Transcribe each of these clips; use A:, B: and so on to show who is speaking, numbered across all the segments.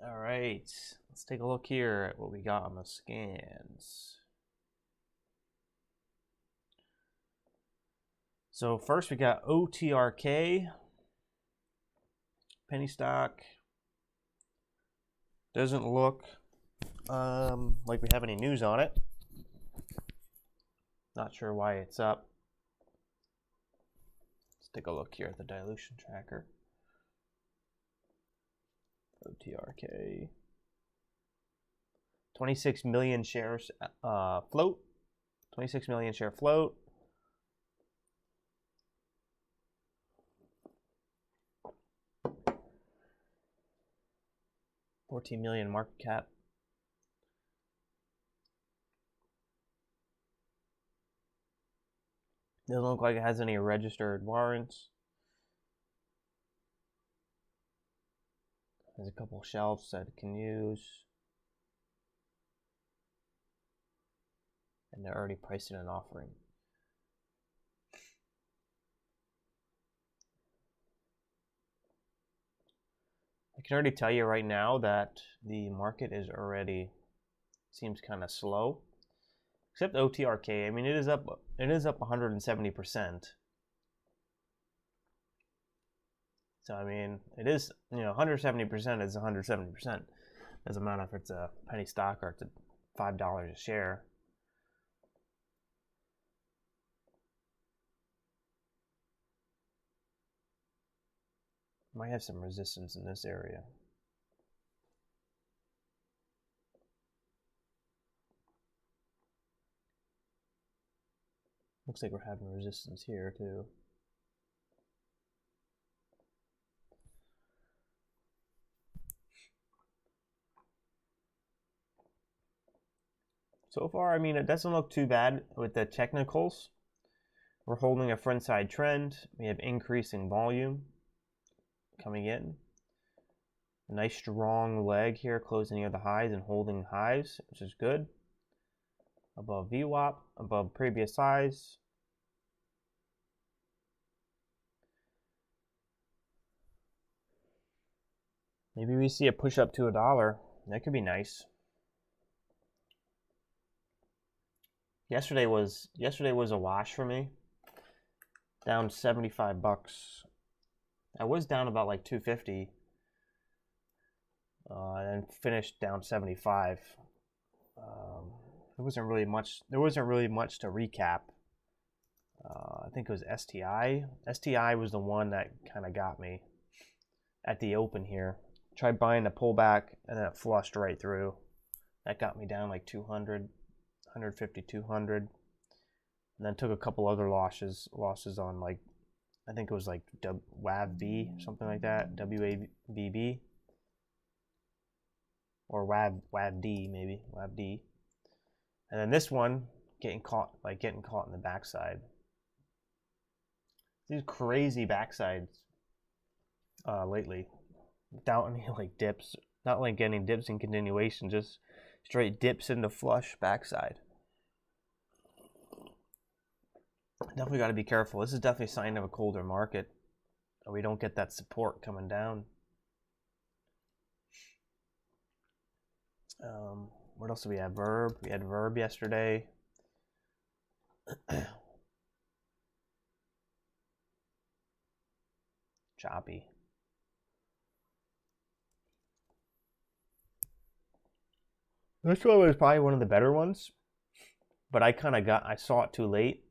A: All right, let's take a look here at what we got on the scans. So first we got OTRK, penny stock. Doesn't look like we have any news on it. Not sure why it's up. Let's take a look here at the dilution tracker. OTRK. 26 million shares float. 26 million share float. $14 million market cap. Doesn't look like it has any registered warrants. There's a couple shelves that it can use. And they're already priced in an offering. I can already tell you right now that the market is already, seems kind of slow. Except OTRK, I mean it is up 170%. So I mean it is, 170% is 170%. Doesn't matter if it's a penny stock or it's $5 a share. Might have some resistance in this area. Looks like we're having resistance here too. So far, I mean, it doesn't look too bad with the technicals. We're holding a front side trend. We have increasing volume coming in. A nice strong leg here, closing near the highs and holding highs, which is good. Above VWAP, above previous highs. Maybe we see a push up to $1. That could be nice. Yesterday was a wash for me. Down 75 bucks. I was down about like 250. And finished down 75. There wasn't really much to recap. I think it was STI. STI was the one that kind of got me at the open here. Tried buying the pullback and then it flushed right through. That got me down like 200, 150, 200. And then took a couple other losses on like, I think it was like WAVB, something like that, WAVB. Or WAVD maybe, WAVD. And then this one, getting caught in the backside. These crazy backsides lately. Without any like dips. Not like getting dips in continuation, just straight dips into flush backside. Definitely got to be careful. This is definitely a sign of a colder market. We don't get that support coming down. What else do we have? Verb. We had Verb yesterday. Choppy. This one was probably one of the better ones, but I saw it too late.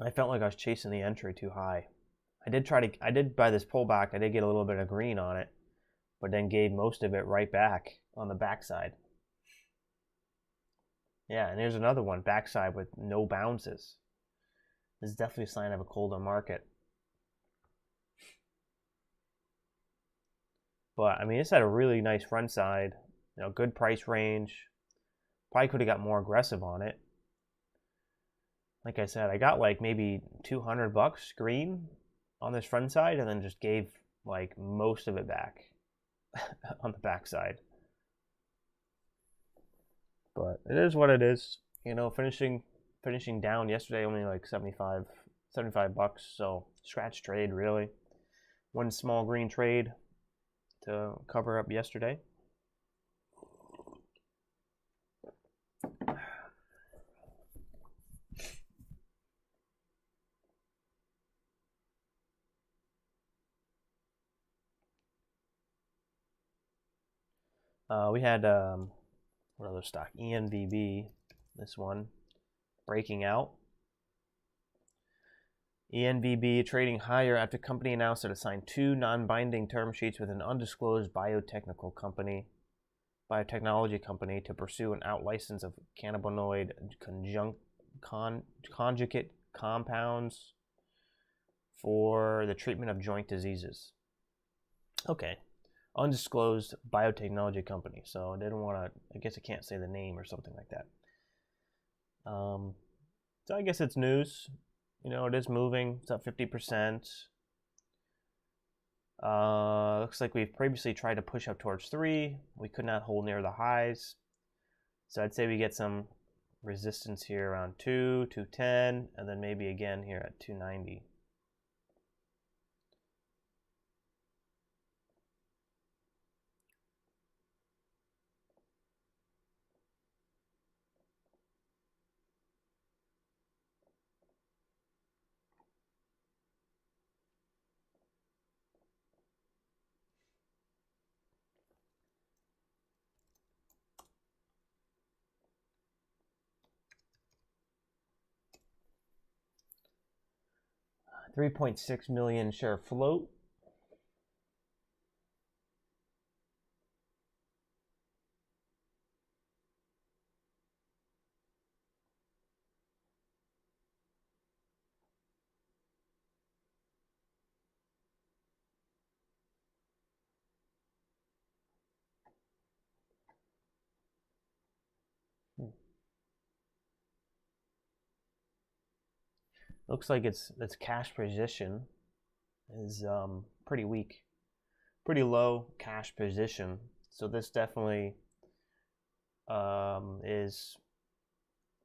A: I felt like I was chasing the entry too high. I did buy this pullback. I did get a little bit of green on it, but then gave most of it right back on the backside. Yeah, and here's another one, backside with no bounces. This is definitely a sign of a colder market. But I mean, it's had a really nice front side, good price range. Probably could have got more aggressive on it. Like I said, I got like maybe 200 bucks green on this front side and then just gave like most of it back on the back side. But it is what it is. Finishing down yesterday only like 75 bucks, so scratch trade really. One small green trade to cover up yesterday. We had what other stock? ENVB, this one breaking out. ENVB trading higher after company announced it signed 2 non-binding term sheets with an undisclosed biotechnology company to pursue an out-license of cannabinoid conjugate compounds for the treatment of joint diseases. Okay. Undisclosed biotechnology company, so they don't want to, I guess I can't say the name or something like that. So I guess it's news. You know, it is moving. It's up 50%. Looks like we've previously tried to push up towards 3. We could not hold near the highs. So I'd say we get some resistance here around 2, 210, and then maybe again here at 290. $3.6 million share float. Looks like its cash position is pretty weak, pretty low cash position. So this definitely is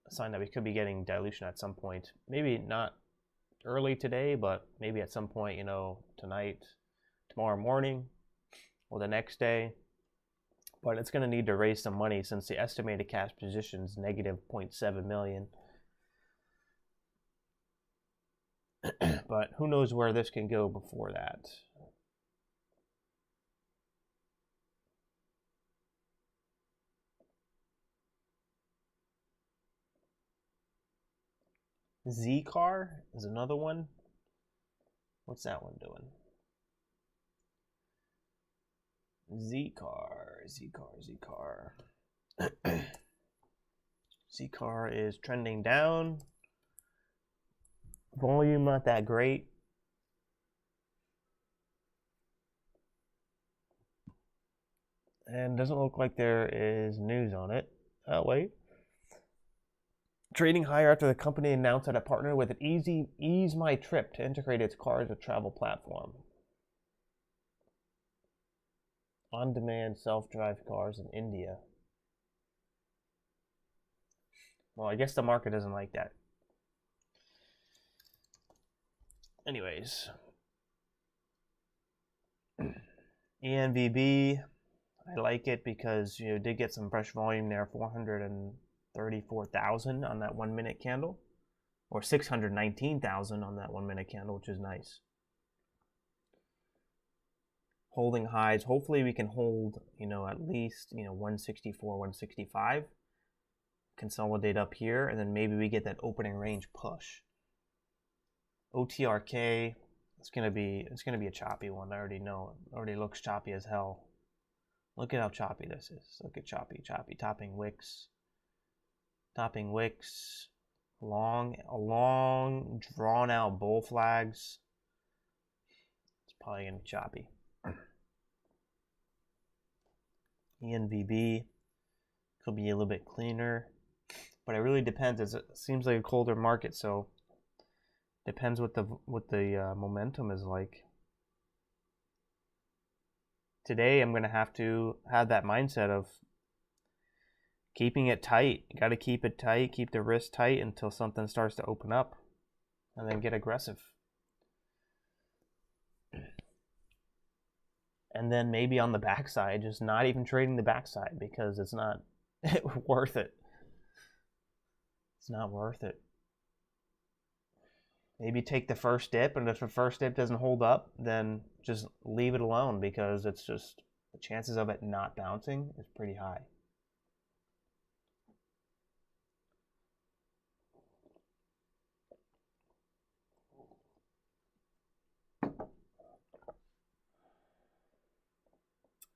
A: a sign that we could be getting dilution at some point. Maybe not early today, but maybe at some point, you know, tonight, tomorrow morning, or the next day. But it's going to need to raise some money since the estimated cash position is negative 0.7 million. But who knows where this can go before that. Z-Car is another one. What's that one doing? Z-Car. Z-Car is trending down. Volume not that great. And doesn't look like there is news on it. Oh, wait. Trading higher after the company announced that it partnered with Ease My Trip to integrate its car as a travel platform. On-demand self-drive cars in India. Well, I guess the market doesn't like that. Anyways. ENVB, I like it because you did get some fresh volume there, 434,000 on that 1 minute candle, or 619,000 on that 1 minute candle, which is nice. Holding highs. Hopefully we can hold, you know, at least, you know, 164, 165. Consolidate up here, and then maybe we get that opening range push. OTRK, it's gonna be a choppy one. I already know. It already looks choppy as hell. Look at how choppy this is. Look at choppy. Topping wicks. Long, drawn out bull flags. It's probably gonna be choppy. ENVB could be a little bit cleaner, but it really depends. It seems like a colder market, so depends what the momentum is like. Today, I'm gonna have to have that mindset of keeping it tight. You gotta keep it tight, keep the wrist tight until something starts to open up, and then get aggressive. And then maybe on the backside, just not even trading the backside because it's not worth it. It's not worth it. Maybe take the first dip, and if the first dip doesn't hold up, then just leave it alone because it's just the chances of it not bouncing is pretty high.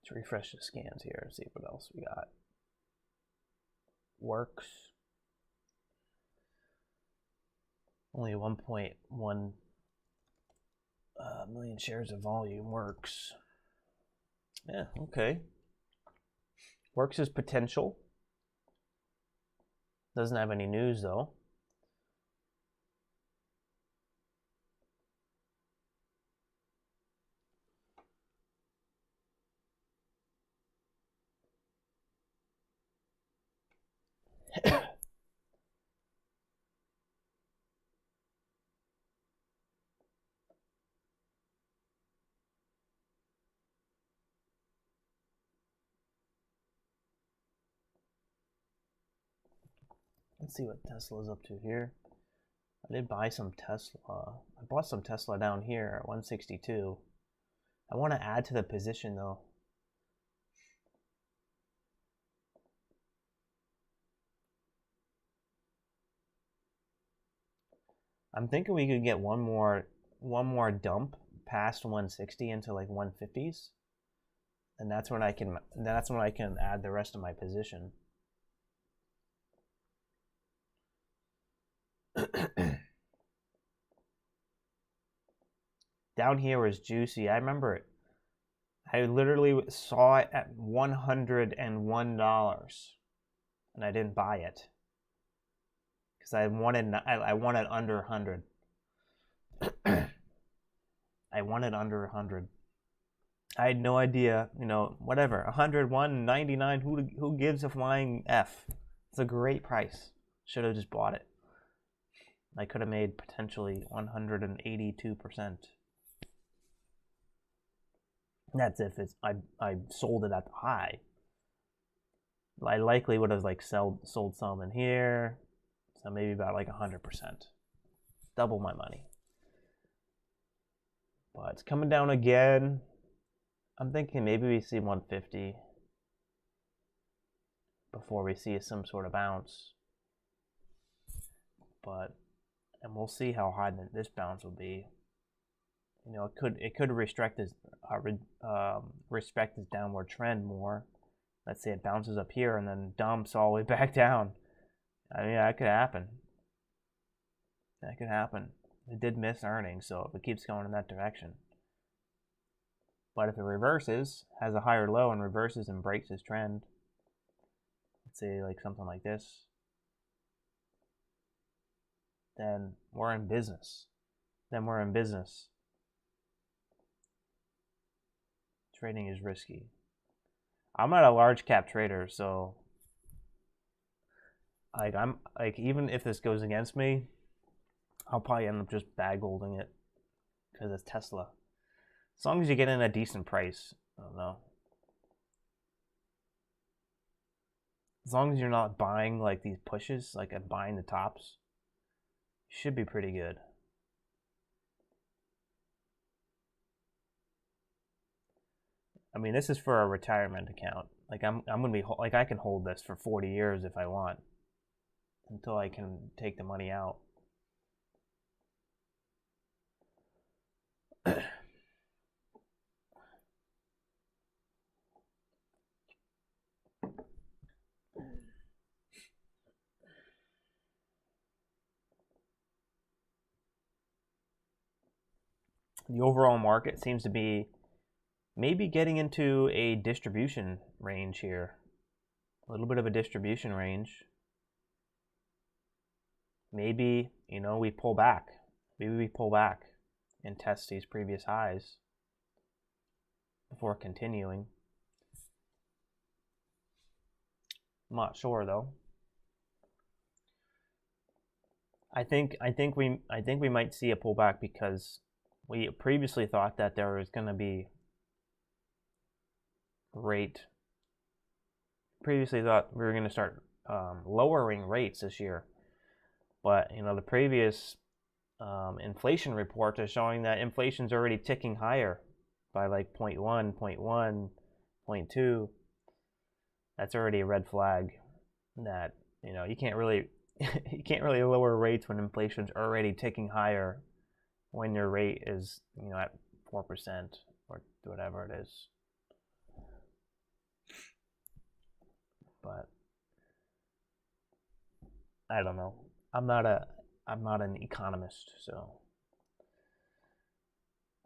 A: Let's refresh the scans here and see what else we got. Works. Only 1.1 million shares of volume. Works. Yeah, okay. Works is potential. Doesn't have any news though. Let's see what Tesla's up to here. I did buy some Tesla. I bought some Tesla down here at 162. I want to add to the position though. I'm thinking we could get one more dump past 160 into like 150s, and that's when I can add the rest of my position. Down here was juicy. I remember it. I literally saw it at $101, and I didn't buy it because I wanted under 100. I wanted under 100. I had no idea, you know, whatever. 101, 99. Who gives a flying F? It's a great price. Should have just bought it. I could have made potentially 182%. That's if it's I sold it at the high. I likely would have like sold some in here, so maybe about like 100%, double my money. But it's coming down again. I'm thinking maybe we see 150 before we see some sort of bounce. And we'll see how high this bounce will be. You know, it could respect this downward trend more. Let's say it bounces up here and then dumps all the way back down. I mean, that could happen. That could happen. It did miss earnings, so if it keeps going in that direction. But if it reverses, has a higher low and reverses and breaks this trend, let's say like something like this, then we're in business. Trading is risky. I'm not a large cap trader, so even if this goes against me, I'll probably end up just bag holding it because it's Tesla. As long as you get in a decent price, I don't know. As long as you're not buying like these pushes, like buying the tops, you should be pretty good. I mean, this is for a retirement account. Like I'm gonna be like I can hold this for 40 years if I want, until I can take the money out. The overall market seems to be maybe getting into a distribution range here. A little bit of a distribution range. Maybe, you know, we pull back. Maybe we pull back and test these previous highs before continuing. I'm not sure though. I think we might see a pullback because we previously thought that there was going to be rate. Previously thought we were going to start lowering rates this year, but you know, the previous inflation report is showing that inflation's already ticking higher by like 0.1, 0.1, 0.2. That's already a red flag that, you know, you can't really you can't really lower rates when inflation's already ticking higher when your rate is, you know, at 4% or whatever it is. But I don't know. I'm not an economist, so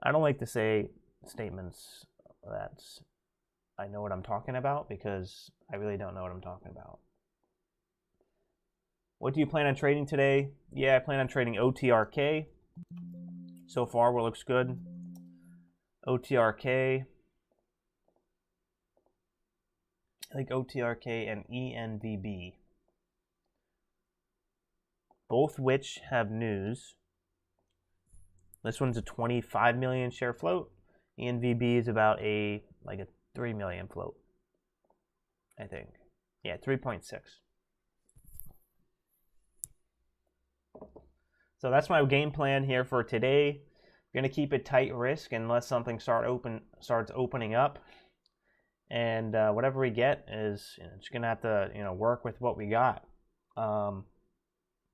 A: I don't like to say statements that I know what I'm talking about, because I really don't know what I'm talking about. What do you plan on trading today? Yeah, I plan on trading OTRK. So far, what looks good? OTRK. I think OTRK and ENVB. Both which have news. This one's a 25 million share float. ENVB is about a 3 million float, I think. Yeah, 3.6. So that's my game plan here for today. I'm gonna keep it tight risk unless something starts opening up, and whatever we get is, you know, just gonna have to, you know, work with what we got.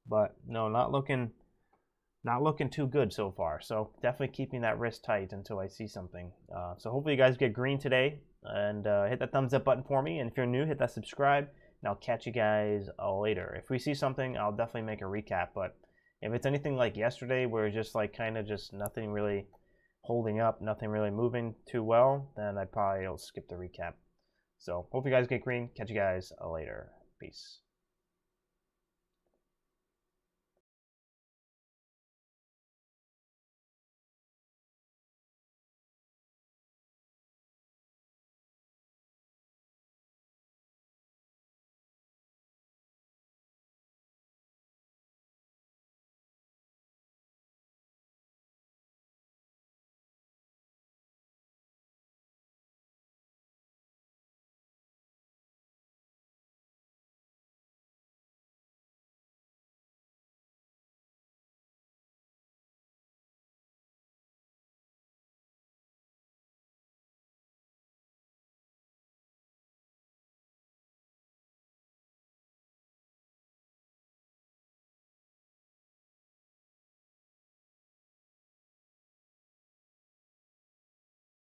A: But no, not looking too good so far. So definitely keeping that risk tight until I see something. So hopefully you guys get green today, and hit that thumbs up button for me. And if you're new, hit that subscribe, and I'll catch you guys later. If we see something, I'll definitely make a recap. But if it's anything like yesterday, where it's just like kind of just nothing really holding up, nothing really moving too well, then I'd probably skip the recap. So hope you guys get green. Catch you guys later. Peace.